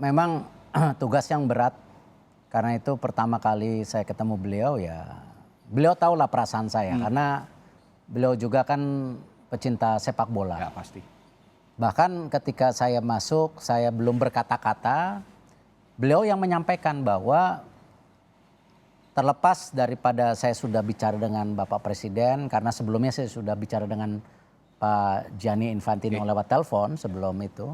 memang tugas yang berat. Karena itu pertama kali saya ketemu beliau ya, beliau tahulah perasaan saya. Karena beliau juga kan pecinta sepak bola. Ya pasti. Bahkan ketika saya masuk, saya belum berkata-kata, beliau yang menyampaikan bahwa terlepas daripada saya sudah bicara dengan Bapak Presiden, karena sebelumnya saya sudah bicara dengan Pak Gianni Infantino lewat telepon sebelum itu.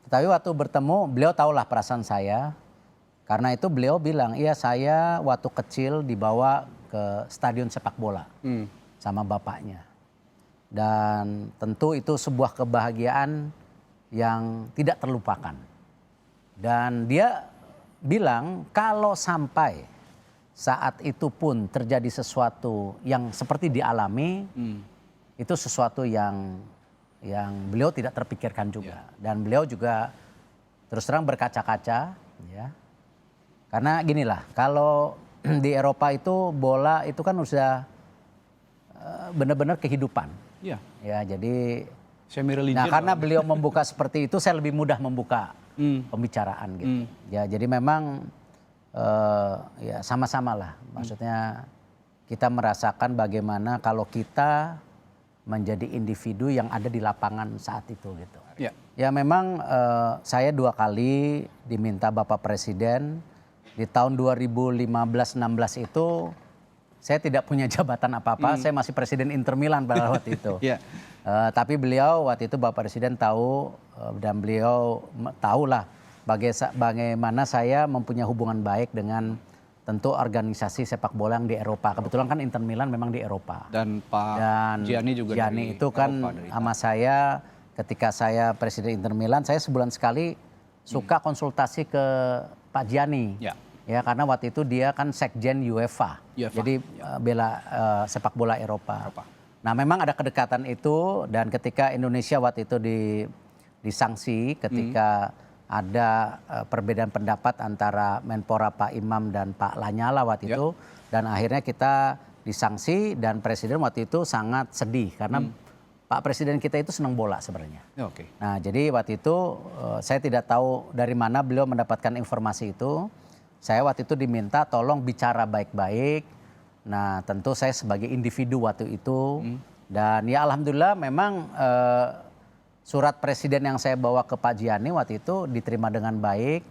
Tetapi waktu bertemu, beliau tahulah perasaan saya. Karena itu beliau bilang, iya saya waktu kecil dibawa ke stadion sepak bola sama bapaknya. Dan tentu itu sebuah kebahagiaan yang tidak terlupakan. Dan dia bilang kalau sampai saat itu pun terjadi sesuatu yang seperti dialami, itu sesuatu yang beliau tidak terpikirkan juga. Dan beliau juga terus terang berkaca-kaca, ya. Karena ginilah, kalau di Eropa itu bola itu kan sudah benar-benar kehidupan. Iya. Ya, jadi Semi-religion. nah karena beliau membuka seperti itu, saya lebih mudah membuka pembicaraan gitu. Ya, jadi memang ya sama-sama lah. Maksudnya kita merasakan bagaimana kalau kita menjadi individu yang ada di lapangan saat itu gitu. Ya. Ya memang saya 2 kali diminta Bapak Presiden. Di tahun 2015-16 itu saya tidak punya jabatan apa-apa, saya masih Presiden Inter Milan pada waktu itu. Ya. Tapi beliau waktu itu Bapak Presiden tahu dan beliau tahulah bagaimana saya mempunyai hubungan baik dengan tentu organisasi sepak bola yang di Eropa. Kebetulan kan Inter Milan memang di Eropa. Dan Pak Gianni juga Gianni dari itu kan Eropa, dari sama saya ketika saya Presiden Inter Milan, saya sebulan sekali suka konsultasi ke Pak Gianni. Ya karena waktu itu dia kan sekjen UEFA. Jadi bela sepak bola Eropa. Nah memang ada kedekatan itu dan ketika Indonesia waktu itu disanksi ketika ada perbedaan pendapat antara Menpora Pak Imam dan Pak Lanyala waktu itu. Dan akhirnya kita disanksi dan Presiden waktu itu sangat sedih karena Pak Presiden kita itu senang bola sebenarnya. Nah jadi waktu itu saya tidak tahu dari mana beliau mendapatkan informasi itu. Saya waktu itu diminta tolong bicara baik-baik. Nah tentu saya sebagai individu waktu itu. Dan ya alhamdulillah memang surat presiden yang saya bawa ke Pak Gianni waktu itu diterima dengan baik.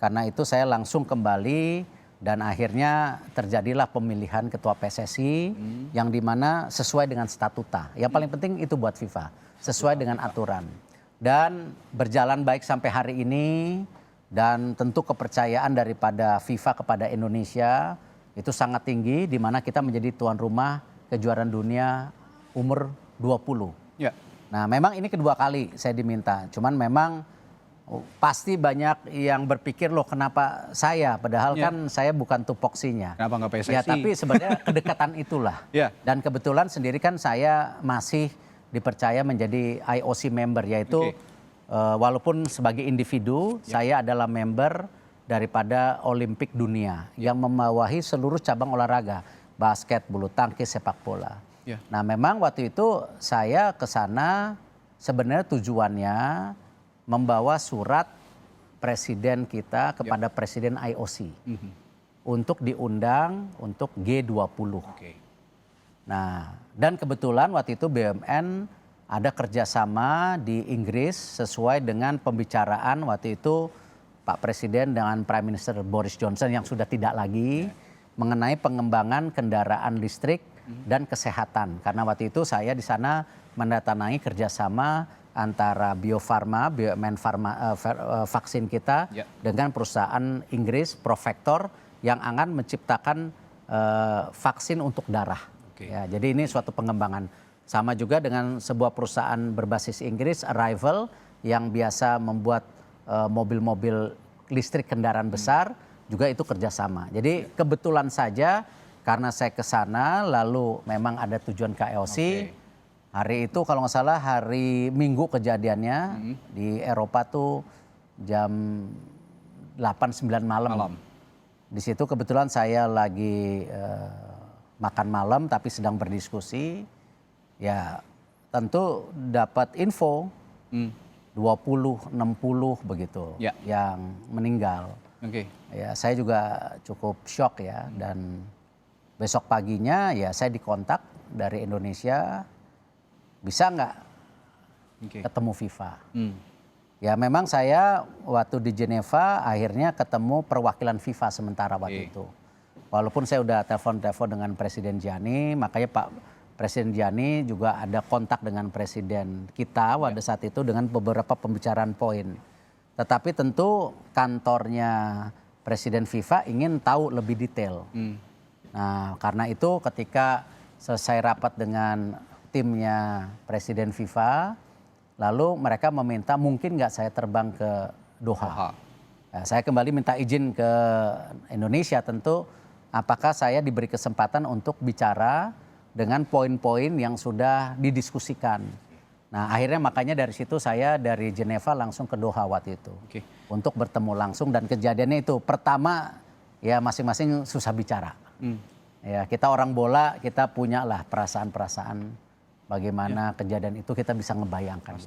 Karena itu saya langsung kembali dan akhirnya terjadilah pemilihan ketua PSSI. Yang dimana sesuai dengan statuta. Yang paling penting itu buat FIFA. Sesuai dengan aturan. Dan berjalan baik sampai hari ini. Dan tentu kepercayaan daripada FIFA kepada Indonesia itu sangat tinggi di mana kita menjadi tuan rumah kejuaraan dunia umur 20. Nah memang ini kedua kali saya diminta. Cuman memang pasti banyak yang berpikir loh kenapa saya. Padahal kan saya bukan tupoksinya. Kenapa nggak PSSI? Ya tapi sebenarnya kedekatan itulah. Dan kebetulan sendiri kan saya masih dipercaya menjadi IOC member yaitu... walaupun sebagai individu, saya adalah member daripada Olimpik Dunia yang membawahi seluruh cabang olahraga, basket, bulu tangkis, sepak bola. Nah memang waktu itu saya ke sana sebenarnya tujuannya membawa surat presiden kita kepada presiden IOC untuk diundang untuk G20. Nah dan kebetulan waktu itu BUMN ada kerjasama di Inggris sesuai dengan pembicaraan waktu itu Pak Presiden dengan Prime Minister Boris Johnson yang sudah tidak lagi mengenai pengembangan kendaraan listrik dan kesehatan. Karena waktu itu saya di sana mendatangani kerjasama antara Bio Farma, BUMN vaksin kita dengan perusahaan Inggris Profector yang akan menciptakan vaksin untuk darah. Ya, jadi ini suatu pengembangan. Sama juga dengan sebuah perusahaan berbasis Inggris, Arrival, yang biasa membuat mobil-mobil listrik kendaraan besar, juga itu kerjasama. Jadi kebetulan saja karena saya ke sana, lalu memang ada tujuan ke IOC. Hari itu kalau nggak salah hari Minggu kejadiannya, di Eropa tuh jam 8-9 malam. Di situ kebetulan saya lagi makan malam tapi sedang berdiskusi. Ya tentu dapat info 2 20, 60 begitu yang meninggal. Ya, saya juga cukup shock ya, dan besok paginya ya saya dikontak dari Indonesia, bisa nggak ketemu FIFA. Ya memang saya waktu di Jeneva akhirnya ketemu perwakilan FIFA sementara waktu itu. Walaupun saya udah telepon-telepon dengan Presiden Gianni, makanya Pak Presiden Gianni juga ada kontak dengan Presiden kita pada saat itu dengan beberapa pembicaraan poin. Tetapi tentu kantornya Presiden FIFA ingin tahu lebih detail. Nah karena itu ketika selesai rapat dengan timnya Presiden FIFA, lalu mereka meminta mungkin nggak saya terbang ke Doha. Nah, saya kembali minta izin ke Indonesia tentu, apakah saya diberi kesempatan untuk bicara dengan poin-poin yang sudah didiskusikan. Nah akhirnya makanya dari situ saya dari Jeneva langsung ke Doha waktu itu. Untuk bertemu langsung, dan kejadiannya itu pertama ya masing-masing susah bicara. Ya kita orang bola, kita punya lah perasaan-perasaan bagaimana kejadian itu, kita bisa ngebayangkan.